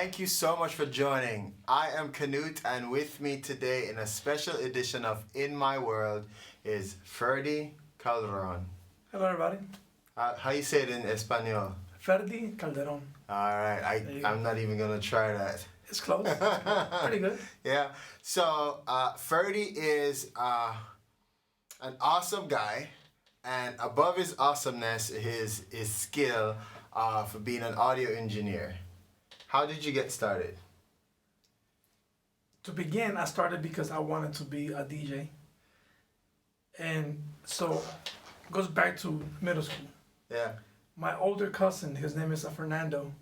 Thank you so much for joining. I am Canute, and with me today in a special edition of In My World is Ferddy Calderón. Hello, everybody. How you say it in Espanol? Ferddy Calderón. All right, I'm not even gonna try that. It's close. Pretty good. Yeah. So Ferddy is an awesome guy, and above his awesomeness is his skill for being an audio engineer. How did you get started? To begin, I started because I wanted to be a DJ. And so it goes back to middle school. Yeah. My older cousin, his name is Fernando,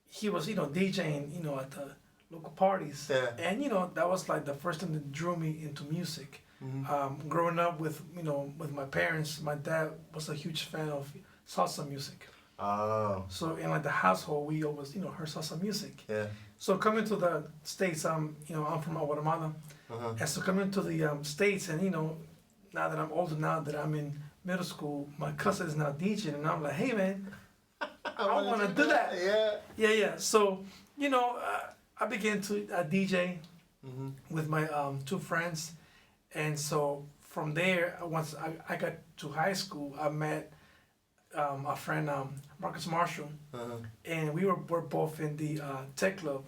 he was, DJing, at the local parties. Yeah. And, that was like the first thing that drew me into music. Mm-hmm. Growing up with my parents, my dad was a huge fan of salsa music. Oh. So in like the household, we always, heard salsa music. Yeah. So coming to the States, I'm from Guatemala. Uh-huh. And so coming to the States, and now that I'm older, now that I'm in middle school, my cousin is now DJing, and I'm like, hey man, I want to do that. Yeah. So I began to DJ with my two friends, and so from there, once I got to high school, I met a friend, Marcus Marshall, and we're both in the tech club.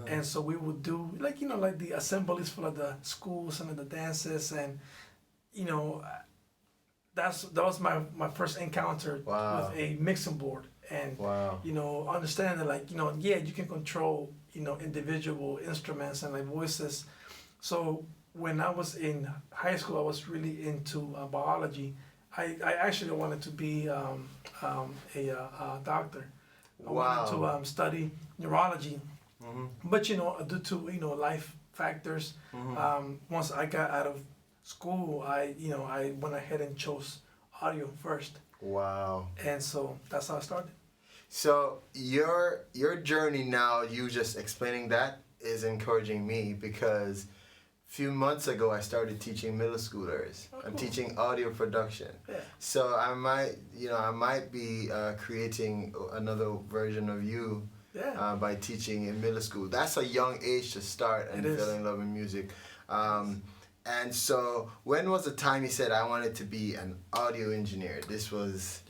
And so we would do like the assemblies for the schools and the dances, and that was my first encounter with a mixing board, and understanding that you can control individual instruments and like voices. So when I was in high school, I was really into biology. I actually wanted to be a doctor. I wanted to study neurology. But due to life factors, once I got out of school, I went ahead and chose audio first. Wow. And so that's how I started. So your journey now, you just explaining that is encouraging me, because few months ago I started teaching middle schoolers. Oh, cool. I'm teaching audio production. Yeah. So I might be creating another version of you. Yeah. By teaching in middle school. That's a young age to start and fall in love with music. And so when was the time you said I wanted to be an audio engineer? This was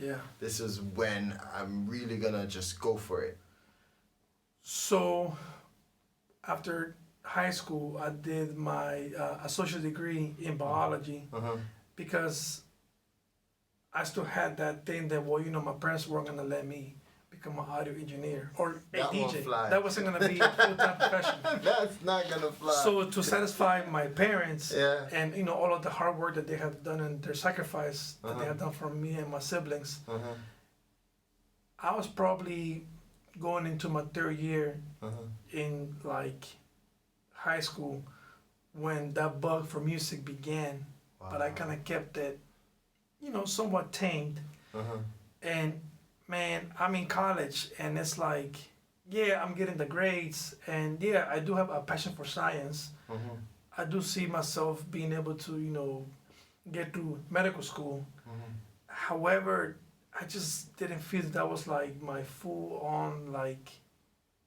when I'm really gonna just go for it. So after high school, I did my associate degree in biology because I still had that thing that my parents weren't gonna let me become an audio engineer or a DJ. That wasn't gonna be a full-time profession. That's not gonna fly. So to satisfy my parents and all of the hard work that they have done and their sacrifice that they have done for me and my siblings, I was probably going into my third year in like high school when that bug for music began. But I kind of kept it, somewhat tamed. And man, I'm in college, and it's like, I'm getting the grades, and I do have a passion for science. I do see myself being able to, get through medical school. However, I just didn't feel that was like my full-on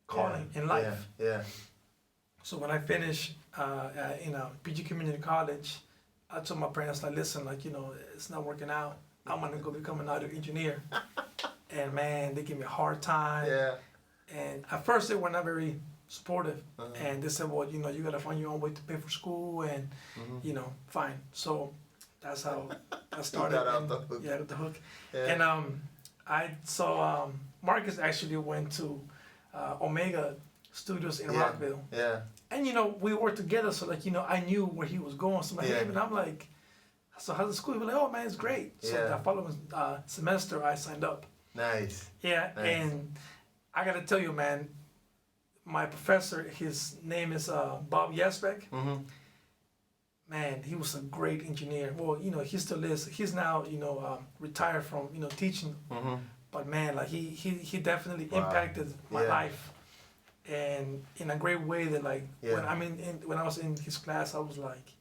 calling in life. Yeah. So when I finished PG Community College, I told my parents, listen, it's not working out. I'm gonna go become an audio engineer. And man, they gave me a hard time. Yeah. And at first they were not very supportive. And they said, well, you gotta find your own way to pay for school, and fine. So that's how I started. Got the hook. Yeah, the hook. Yeah. And I saw Marcus actually went to Omega Studios in Rockville. Yeah. And we worked together, so I knew where he was going. So and I'm like, so how's the school? He was like, oh man, it's great. So that following semester, I signed up. Nice. Yeah, nice. And I gotta tell you, man, my professor, his name is Bob Yasbeck. Man, he was a great engineer. Well, he still is. He's now, retired from, teaching. But man, he definitely impacted my life, and in a great way. That when I was in his class, I was like,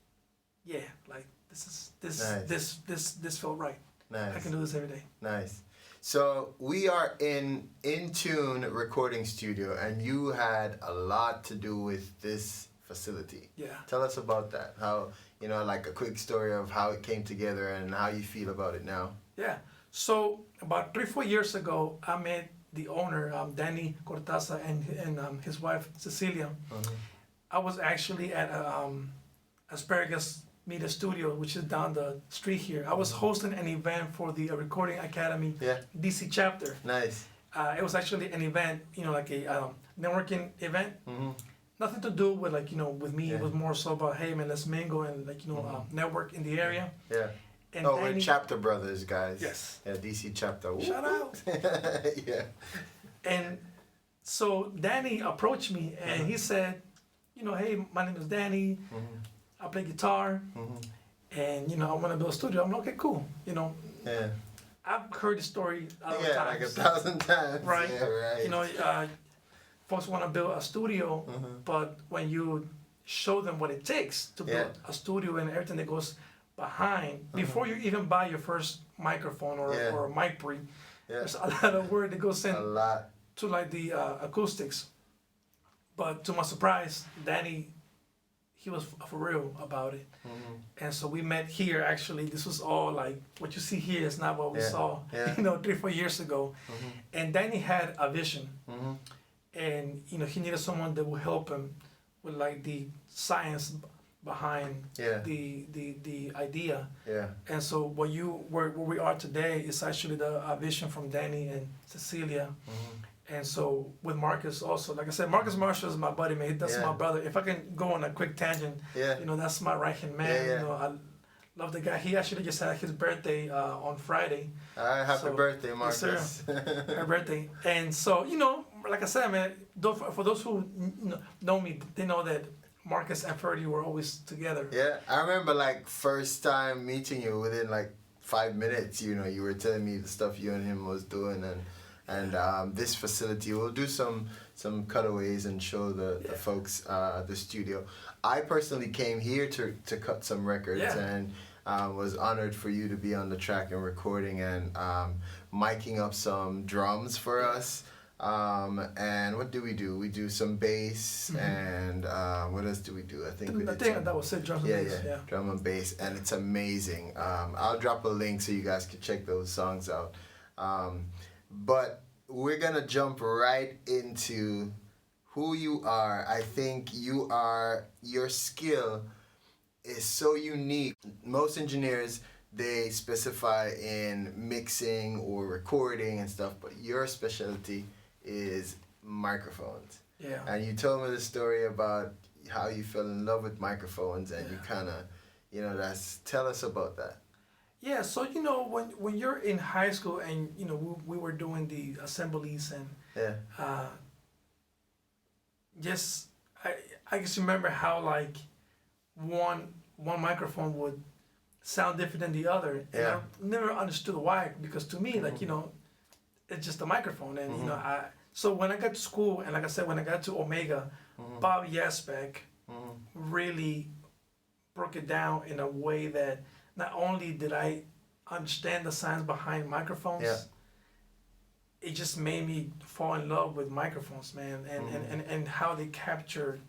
this felt right. Nice. I can do this every day. Nice. So we are in InTune recording studio, and you had a lot to do with this facility. Yeah. Tell us about that. How, like a quick story of how it came together and how you feel about it now. Yeah. So about 3-4 years ago, I met the owner, Danny Cortazar, and his wife Cecilia. I was actually at Asparagus Media Studio, which is down the street here. I was hosting an event for the Recording Academy DC chapter. Nice. It was actually an event, like a networking event. Nothing to do with with me. It was more so about, hey man, let's mingle and network in the area. Yeah. And we're chapter brothers, guys. Yes. Yeah, DC chapter. Shout out. Yeah. And so Danny approached me and he said, hey, my name is Danny. I play guitar, and I want to build a studio. I'm like, okay, cool. Yeah. I've heard the story times. Like 1,000 times. Right. Yeah, right. Folks want to build a studio, but when you show them what it takes to build a studio and everything that goes behind, before you even buy your first microphone or a mic pre, there's a lot of work that goes in to the acoustics. But to my surprise, Danny, he was for real about it. And so we met here. Actually, this was all like what you see here is not what we saw 3-4 years ago. And Danny had a vision, and he needed someone that would help him with the science behind the idea. And so where we are today is actually the vision from Danny and Cecilia. And so with Marcus also, like I said, Marcus Marshall is my buddy, man. That's my brother. If I can go on a quick tangent, that's my right-hand man. I love the guy. He actually just had his birthday on Friday. Happy birthday, Marcus. Yes, sir. Happy birthday. And so, like I said, man, for those who know me, they know that Marcus and Ferddy were always together. Yeah, I remember first time meeting you, within 5 minutes, you were telling me the stuff you and him was doing, and this facility, we'll do some cutaways and show the folks the studio. I personally came here to cut some records and was honored for you to be on the track and recording and miking up some drums for us. And what do? We do some bass and what else do we do? I think that was it, drum and bass. Yeah, drum and bass, and it's amazing. I'll drop a link so you guys can check those songs out. But we're gonna jump right into who you are. I think your skill is so unique. Most engineers, they specify in mixing or recording and stuff, but your specialty is microphones. Yeah. And you told me the story about how you fell in love with microphones, and you kind of, tell us about that. Yeah, so when you're in high school and we were doing the assemblies and just I just remember how one microphone would sound different than the other, and I never understood why, because to me it's just a microphone, and so when I got to school, and like I said, when I got to Omega, Bob Yasbeck really broke it down in a way that not only did I understand the science behind microphones, it just made me fall in love with microphones, man, and how they capture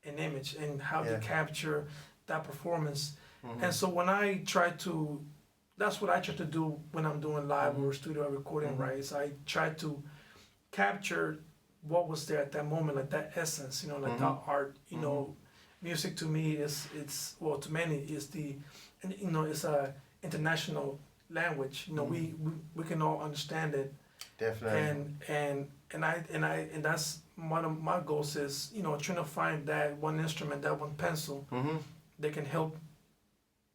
an image and how they capture that performance. And so when I that's what I try to do when I'm doing live or studio recording, right? Is I try to capture what was there at that moment, that essence, that art, music to me to many is it's a international language. We can all understand it. Definitely. And that's one of my goals is trying to find that one instrument, that one pencil that can help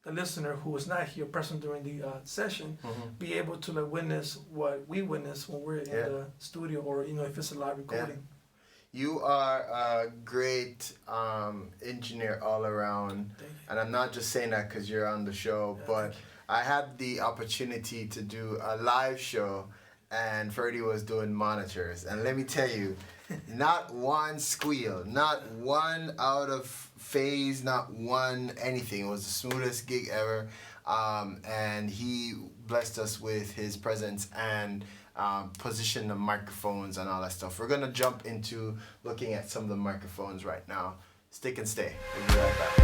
the listener who is not here present during the session be able to witness what we witness when we're in the studio, or if it's a live recording. You are a great engineer all around, and I'm not just saying that because you're on the show, but I had the opportunity to do a live show, and Ferddy was doing monitors, and let me tell you, not one squeal, not one out of phase, not one anything. It was the smoothest gig ever, and he blessed us with his presence, and position the microphones and all that stuff. We're gonna jump into looking at some of the microphones right now. Stick and stay. We'll be right back.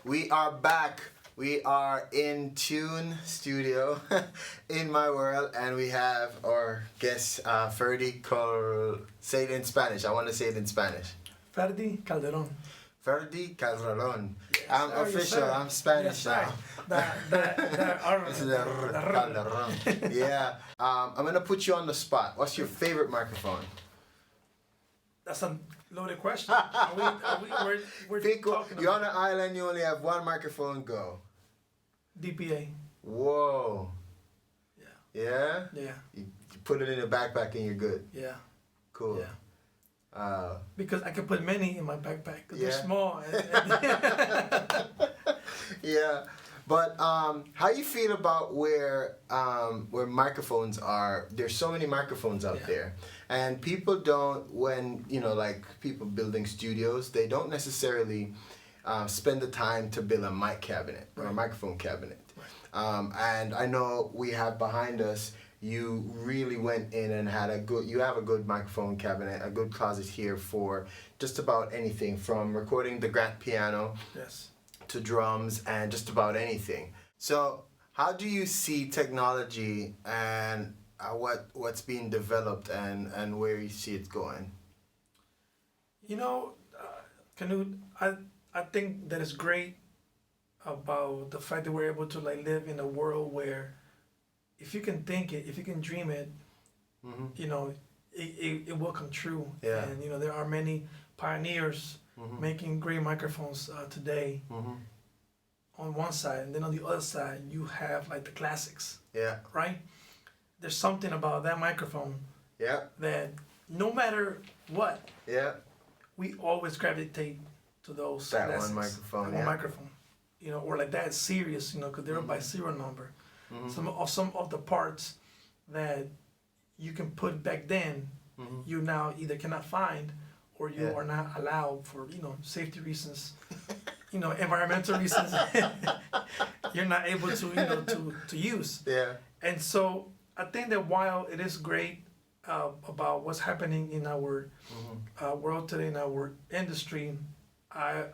We are back. We are in Tune Studio in my world, and we have our guest, Ferddy say it in Spanish. I want to say it in Spanish. Ferddy Calderón. Ferddy Calderón. Yes, I'm official. Yes, I'm Spanish now. Calderón. Yeah. I'm going to put you on the spot. What's your favorite microphone? That's a loaded question. We're talking You're on an island, you only have one microphone, go. DPA. Whoa. Yeah. Yeah? Yeah. You put it in your backpack and you're good. Yeah. Cool. Yeah. Because I can put many in my backpack because yeah. they're small. Yeah. But how you feel about where microphones are? There's so many microphones out there. And people don't, when, like people building studios, they don't necessarily spend the time to build a mic cabinet or a microphone cabinet. Right. And I know we have behind us, you really went in and had you have a good microphone cabinet, a good closet here for just about anything from recording the grand piano to drums and just about anything. So how do you see technology and what's being developed and where you see it going? Canute, I think that is great about the fact that we're able to live in a world where if you can think it, if you can dream it, it will come true. Yeah. And there are many pioneers making great microphones today on one side, and then on the other side you have like the classics. Yeah. Right? There's something about that microphone that no matter what, we always gravitate to those classics. One microphone. One microphone. Or like that series, because they're by serial number. Some of the parts that you can put back then, you now either cannot find or you are not allowed for, safety reasons, environmental reasons. You're not able to use. Yeah. And so I think that while it is great about what's happening in our world today, in our industry, I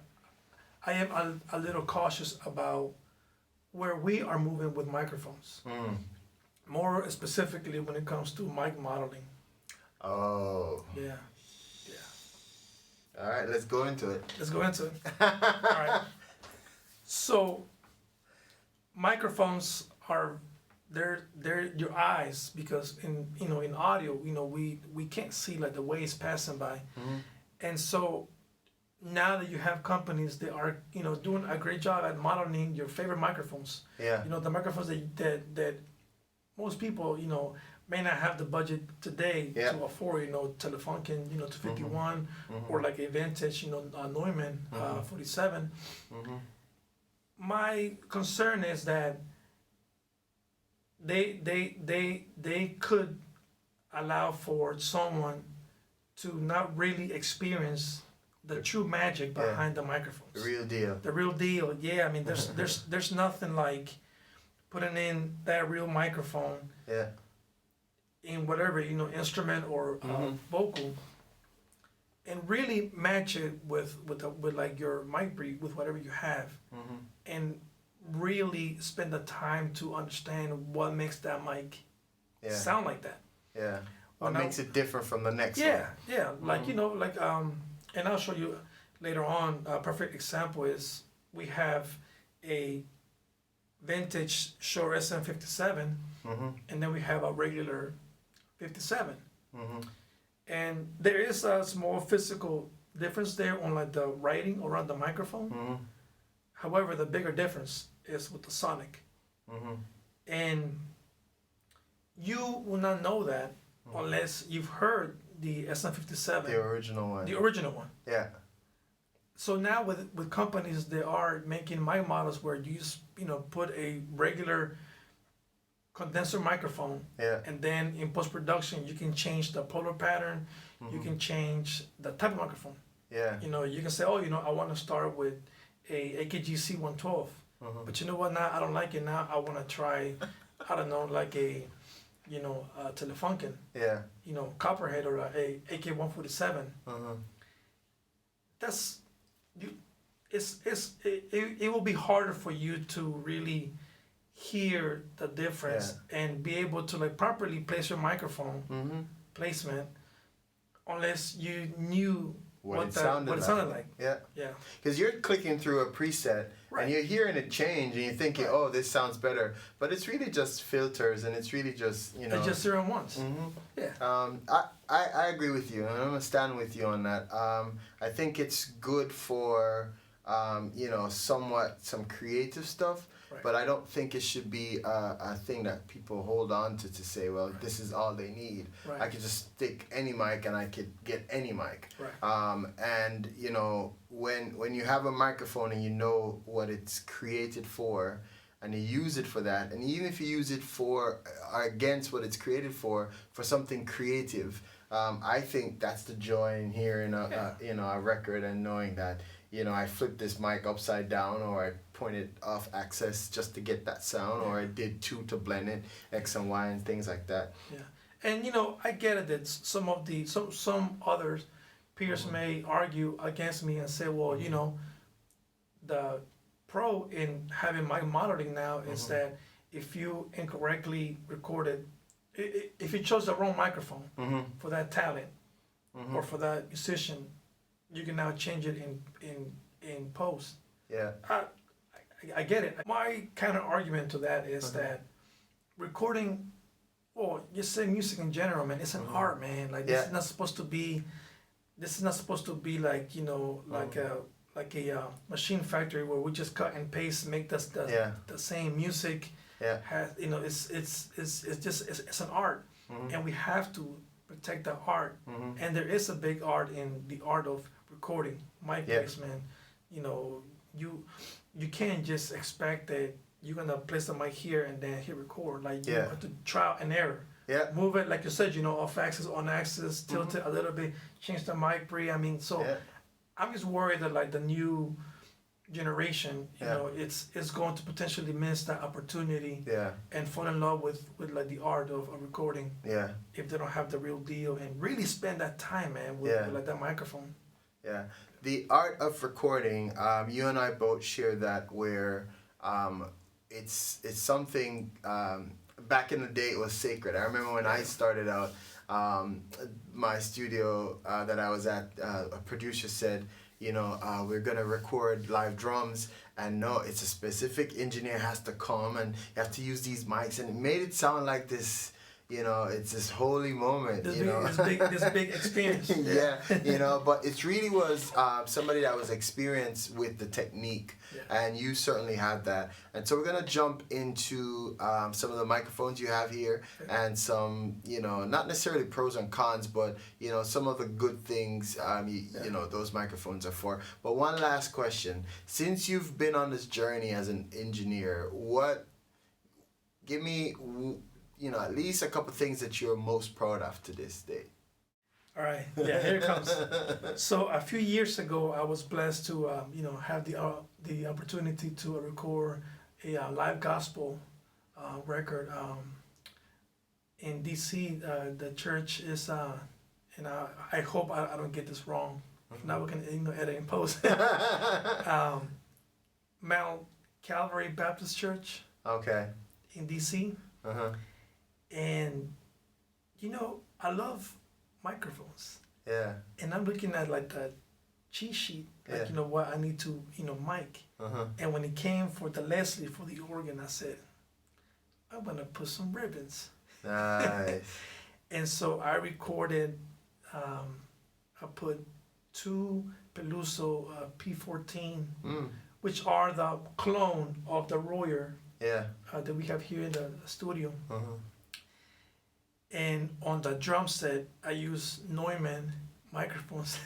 am a little cautious about where we are moving with microphones. More specifically when it comes to mic modeling. Oh. Yeah. All right, let's go into it. All right. So microphones are they're your eyes, because in audio, we can't see like the waves passing by. And so now that you have companies that are doing a great job at modeling your favorite microphones. Yeah. The microphones that most people may not have the budget today to afford. Telefunken 251 or like a vintage Neumann 47. My concern is that they could allow for someone to not really experience the true magic behind the microphones. The real deal. Yeah, I mean, there's nothing like putting in that real microphone in whatever instrument or vocal, and really match it with like your mic brief, with whatever you have, and really spend the time to understand what makes that mic sound like that. Yeah. What makes it different from the next one? Yeah. Like and I'll show you later on. A perfect example is we have a vintage Shure SM57, and then we have a regular 57. And there is a small physical difference there on like the writing around the microphone. However, the bigger difference is with the sonic. And you will not know that unless you've heard the SM57. The original one. The original one. Yeah. So now with companies, they are making mic models where you just, put a regular condenser microphone, and then in post-production you can change the polar pattern, you can change the type of microphone. You can say, I want to start with a AKG C112, but you know what, now I don't like it, now I want to try, I don't know, like a Telefunken, Copperhead, or a AK147. That's it will be harder for you to really hear the difference and be able to like properly place your microphone placement, unless you knew what it sounded like. Because you're clicking through a preset and you're hearing it change and you're thinking, oh, this sounds better, but it's really just filters, and it's really just it's just 0 and 1s. I agree with you, and I'm gonna stand with you on that. I think it's good for somewhat some creative stuff. But I don't think it should be a thing that people hold on to say, well, this is all they need. I could just stick any mic and I could get any mic. And, when you have a microphone and you know what it's created for, and you use it for that, and even if you use it for or against what it's created for something creative, I think that's the joy in hearing a record and knowing that, I flipped this mic upside down, or I pointed off axis just to get that sound, or I did 2 to blend it, X and Y and things like that. And I get it that some others peers may argue against me and say, well, the pro in having mic monitoring now is that if you incorrectly recorded, if you chose the wrong microphone for that talent or for that musician, you can now change it in post. I get it. My kind of argument to that is that recording, just say music in general, man, it's an art, man. Like this is not supposed to be like like a machine factory where we just cut and paste, make the same music. It's an art, and we have to protect the art. And there is a big art in the art of recording, mic placement. You can't just expect that you're gonna place the mic here and then hit record. Like you have to trial and error. Move it, like you said, off axis, on axis, tilt it a little bit, change the mic pre. I'm just worried that like the new generation, it's going to potentially miss that opportunity and fall in love with like the art of recording. If they don't have the real deal and really spend that time, man, with like that microphone. The art of recording, you and I both share that, where it's something, back in the day it was sacred. I remember when I started out, my studio that I was at, a producer said, we're gonna record live drums, and no, it's a specific engineer has to come and you have to use these mics, and it made it sound like this, it's this holy moment, this big experience. But it really was somebody that was experienced with the technique, and you certainly had that. And so we're gonna jump into some of the microphones you have here, and some, not necessarily pros and cons, but some of the good things those microphones are for. But one last question: since you've been on this journey as an engineer, give me at least a couple things that you're most proud of to this day. All right, here it comes. So a few years ago, I was blessed to, have the opportunity to record a live gospel record in DC. The church is, and I hope I don't get this wrong. Now we can edit and post. Mount Calvary Baptist Church. Okay. In DC. And I love microphones. And I'm looking at like the cheat sheet, like what I need to mic. And when it came for the Leslie for the organ, I said, I'm gonna put some ribbons. Nice. And so I recorded. I put 2 Peluso P14, which are the clone of the Royer that we have here in the studio. And on the drum set, I use Neumann microphones.